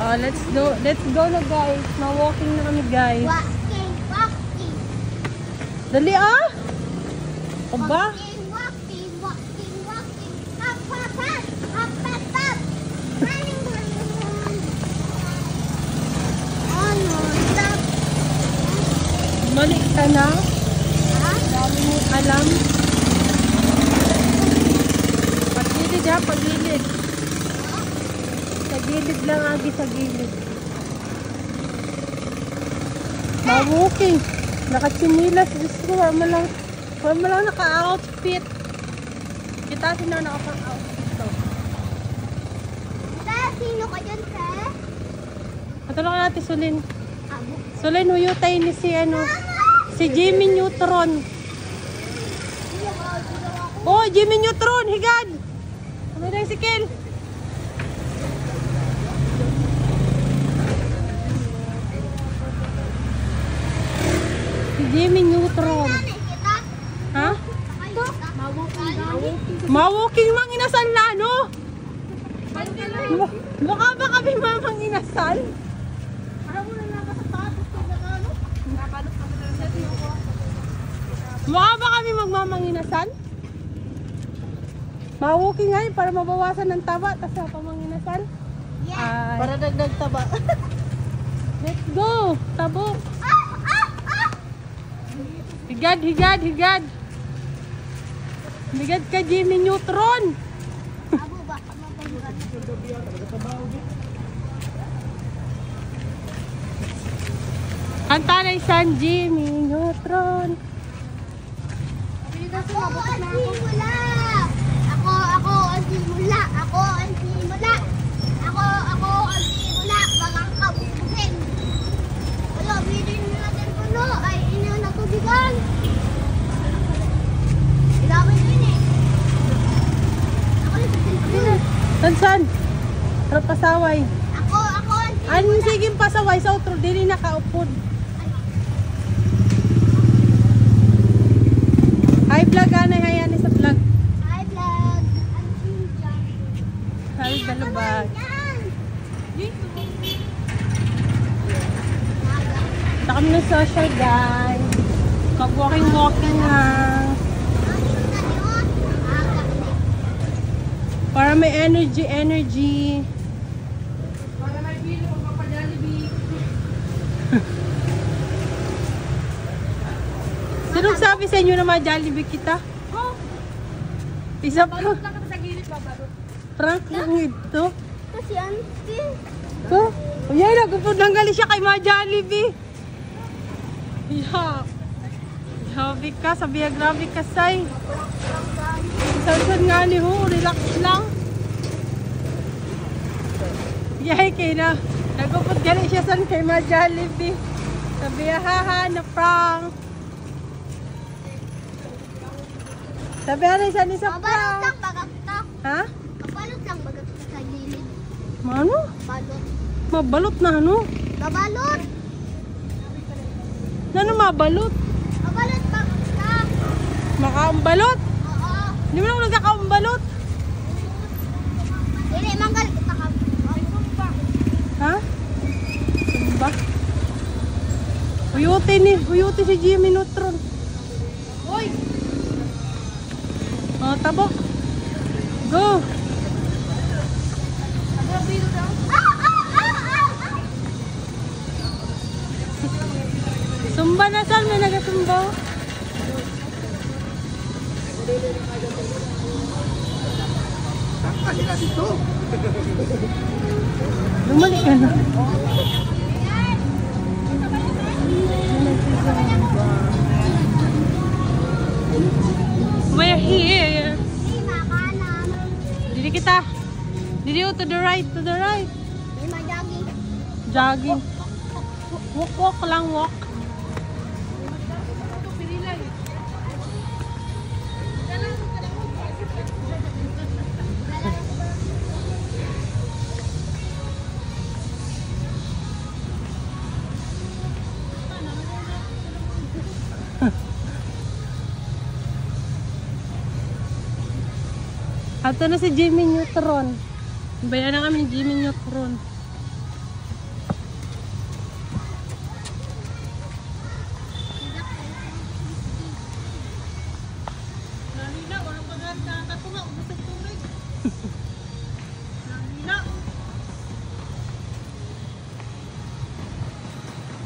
Oh, let's go na guys. Ma-walking na kami guys. Walking. Dali ah! O ba? Walking. Hop. Running. Ano? Stop. Mali ka na? Ha? Dami mo alam. Pagilid ha, pagilid. Sa gilid lang, Agi, sa gilid. Ma-walking. Nakatsinilas. Gusto ko, wala mo lang naka-outfit. Kita sino nakapang-outfit to. Sino ka dyan, te? Patulungan natin, Sulin. Abo. Sulin, huyutay ni si Jimmy Neutron. Oh, Jimmy Neutron, higad! Ano na yung sikil? Si Jimmy Neutron. Ha? Ma-walking mang inasal na, no? Mukha ba kami mamang inasal? Mukha ba kami magmamang inasal? Ma-walking nga yun para mabawasan ng taba, tapos pamanginasal. Yeah. Para dagdag taba. Let's go! Tabo! Higad! Higad ka, Jimmy Neutron! Abo, baka mapagburan. Kanta na isang Jimmy Neutron. Ako ang simula. Ako ang simula. Walang kabubugin. Wala, bilhin natin puno. Ay, ina na tubigan. Ilawin yun eh. Ako yung simula. San? Para pasaway. Ako ang simula. Ano sige pasaway sa outro, dili nakaupod. Hi vlog, anay hayani sa vlog. Hi vlog. Ang simula. Hi dalubag. Ito kami ng social guys. Mag-walking lang. Para may energy. Para may bilo kung papadalibi. Sinong sabi sa inyo na ma-Jollibee kita? Oh. Isa prank. Prank lang ito. Kasi auntie. Oh, yan, nagupod lang gali siya kay ma-Jollibee. Yeah. Grabe ka, sabiha grabe ka, say. Isang nga ni ho, relax lang. Yay, kay na. Nagupod gali siya san kay ma-Jollibee. Sabiha, haha, na prank. Sabiha na isa ni sa Mabalot prank. lang bagat ka. Ha? Mabalot lang bagat ka sa gilid. Mano? Balot. Mabalot na ano? Mabalot. Ano mabalot? Mabalot bagat ka. Makaumbalot? Oo. Hindi mo lang nagkakaumbalot. Dili, manggal kita ka. Ha? Ano ba? Uyuti si Jimmy Neutron. Hoy! Oh, tabok. Go! Sumba na saan? May nagasumba. Lumali ka na. We're here. Lima kanan. Dili kita. Dili to the right, Lima jogging. Jogging. Walk lang, walk. Ato na si Jimmy Neutron. Bayan na kami ni Jimmy Neutron.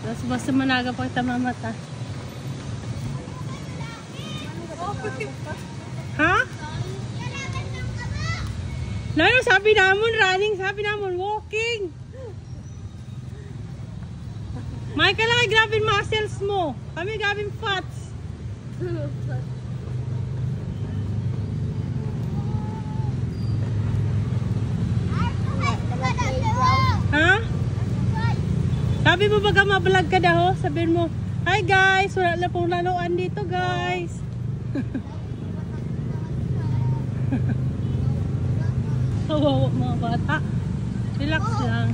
Tapos basta managa pa kita mamata. Ha? Lalo sabi namin running, sabi namin walking. May ka lang grabe muscles mo. Kami grabe fats. Ha? Sabi mo baga ma-vlog ka daw, sabihin mo, hi guys, wala na pong laruan dito guys. Kawawa mga bata. Relax lang.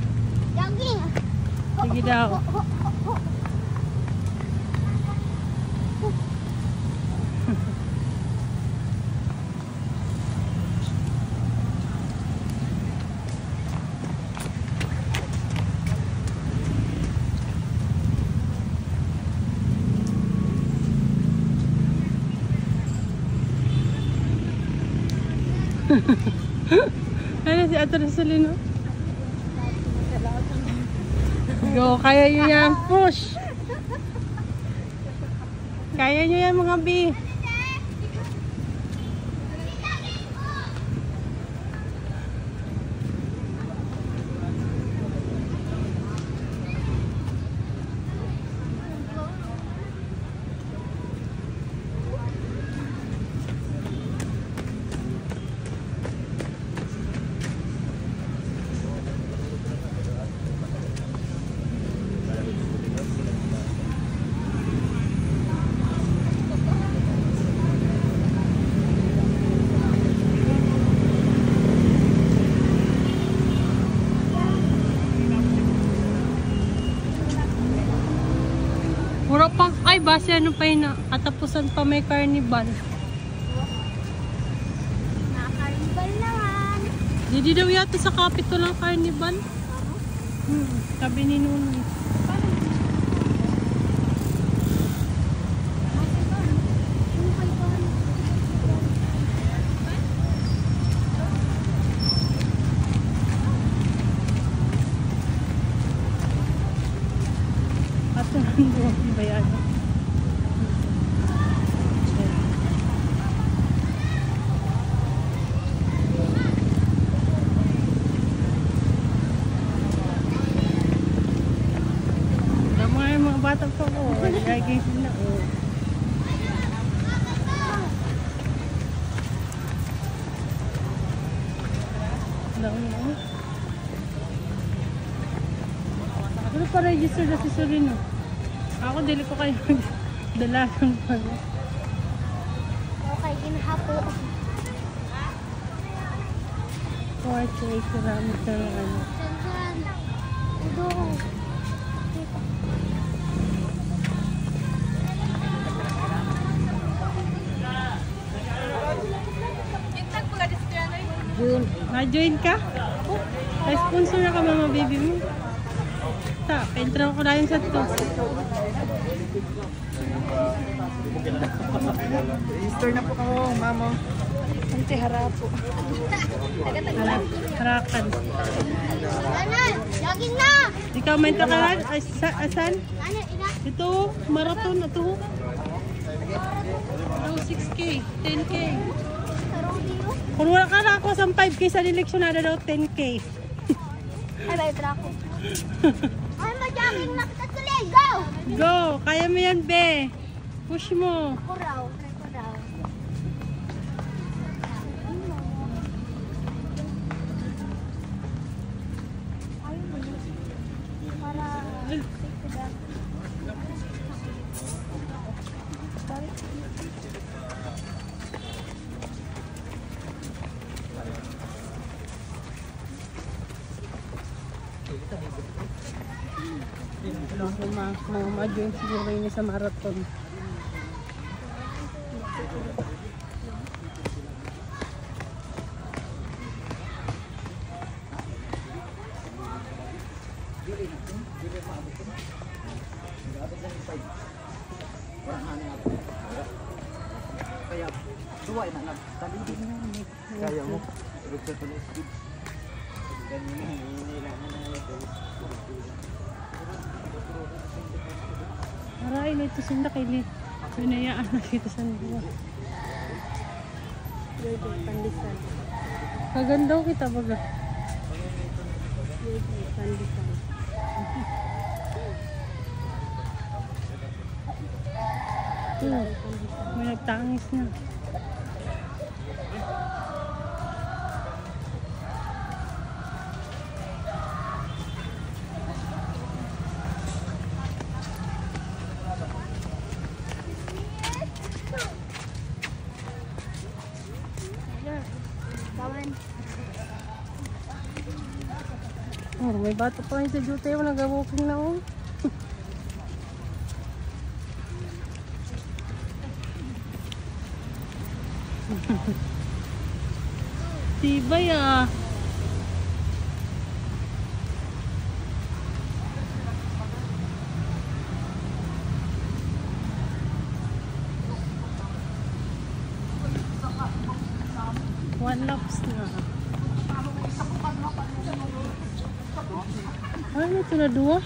Jogging. Sige daw. Ano si Ate Rosalino? Go, kaya nyo yan. Push! Kaya nyo yan mga B. Puro pang, ay base ano pa yun na, katapusan pa may carnival. Nakakaribal naman. Hindi daw yata sa Capitol ang carnival. Sabi ni Nuno. Ang bayan. Mga bata pa ko. Lagi sila. Ano pa register na si Sorino? Ako dili ko kayo dala ng pala. Okay, ginahapo. Okay, salamat sa ano. Sansan. Udong. June. Na-join ka? Na-sponsor na ka mama baby mo. Ta, pentra ko na yun sa to. Register na po ako, mama. Ante harapo. Harakan. Anan, jogging na. Ikaw may takalan? Asan? Ano, ina? Ito, marathon na to. No, 6K, 10K. Sarong dito. Kung wala ka na ako sa 5K sa eleksyon na daw 10K. Ay, may trako. Ay, ma-jogging na kita tuloy. Go! Go! Kaya mo yan, be. Push mo. Ako raw. Try ko raw. Ayun mo. Para safe to that. Mga ma-join siguro yun sa marathon. Kaya, suway na lang. Kaya mo. Ganyan na, hinihila na ito. pala ito sinda kay Lee. Pinayaan na kita sa buwan. Pandisan. Kagandaw kita baga. Pandisan. May nagtangis na. Oh, may bata pa rin sa duty. Nag-walking na oh. Tibay ah. One laps na. Ano ito na dua?